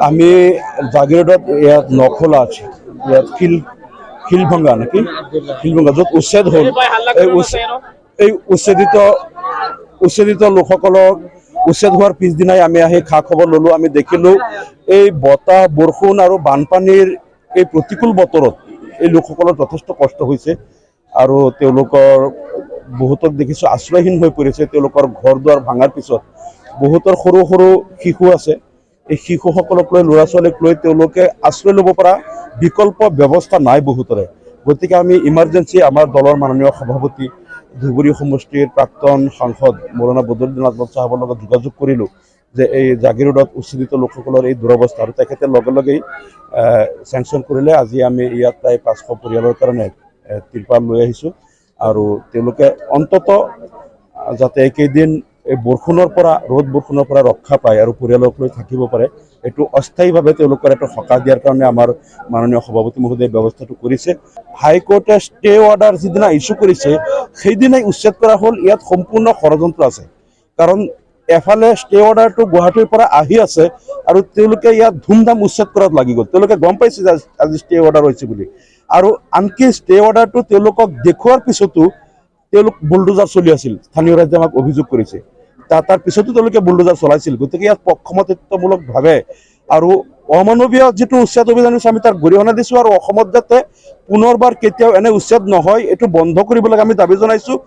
আমি জাগিৰোডত ইয়াত নখোলা আছে, ইয়াত শিলভঙ্গা নেকি, শিলভঙ্গা য'ত উচ্ছেদ হ'ল। এই উচ্ছেদিত লোকসকলক উচ্ছেদ হোৱাৰ পিছদিনাই আমি আহি খা খবৰ ল'লোঁ। আমি দেখিলোঁ এই বতাহ বৰষুণ আৰু বানপানীৰ এই প্ৰতিকূল বতৰত এই লোকসকলৰ যথেষ্ট কষ্ট হৈছে আৰু তেওঁলোকৰ বহুতক দেখিছোঁ আশ্ৰয়হীন হৈ পৰিছে। তেওঁলোকৰ ঘৰ দুৱাৰ ভাঙাৰ পিছত বহুতৰ সৰু সৰু শিশু আছে। এই শিশুসকলক লৈ ল'ৰা ছোৱালীক লৈ তেওঁলোকে আশ্ৰয় ল'ব পৰা বিকল্প ব্যৱস্থা নাই বহুতৰে। গতিকে আমি ইমাৰ্জেঞ্চি আমাৰ দলৰ মাননীয় সভাপতি ধুবুৰী সমষ্টিৰ প্ৰাক্তন সাংসদ মৌলানা বদৰুদ্দিন আজমল চাহাবৰ লগত যোগাযোগ কৰিলোঁ যে এই জাগিৰোডত উচ্ছেদিত লোকসকলৰ এই দুৰৱস্থা, আৰু তেখেতে লগে লগেই চেংচন কৰিলে। আজি আমি ইয়াত প্ৰায় 500 পৰিয়ালৰ কাৰণে ত্ৰিপাল লৈ আহিছোঁ আৰু তেওঁলোকে অন্তত যাতে এইকেইদিন এই বৰষুণৰ পৰা ৰ'দ বৰষুণৰ পৰা ৰক্ষা পায় আৰু পৰিয়ালক লৈ থাকিব পাৰে, এইটো অস্থায়ীভাৱে তেওঁলোকৰ এটা সকাহ দিয়াৰ কাৰণে আমাৰ মাননীয় সভাপতি মহোদয়ে ব্যৱস্থাটো কৰিছে। হাইকোৰ্টে ষ্টে অৰ্ডাৰ যিদিনা ইছ্যু কৰিছে সেইদিনাই উচ্ছেদ কৰা হ'ল। ইয়াত সম্পূৰ্ণ ষড়যন্ত্ৰ আছে, কাৰণ এফালে ষ্টে অৰ্ডাৰটো গুৱাহাটীৰ পৰা আহি আছে আৰু তেওঁলোকে ইয়াত ধুমধাম উচ্ছেদ কৰাত লাগি গ'ল। তেওঁলোকে গম পাইছে যে আজি ষ্টে অৰ্ডাৰ হৈছে বুলি, আৰু আনকি ষ্টে অৰ্ডাৰটো তেওঁলোকক দেখুওৱাৰ পিছতো তেওঁলোক বুলডোজাৰ চলি আছিল। স্থানীয় ৰাইজে আমাক অভিযোগ কৰিছে, তাৰ পিছতো তেওঁলোকে বুলডোজাৰ চলাইছিল। গতিকে ইয়াত পক্ষপাতিত্বমূলকভাৱে আৰু অমানৱীয় যিটো উচ্ছেদ অভিযান হৈছে আমি তাক গৰিহণা দিছোঁ, আৰু অসমত যাতে পুনৰবাৰ কেতিয়াও এনে উচ্ছেদ নহয় এইটো বন্ধ কৰিবলৈ আমি দাবী জনাইছোঁ।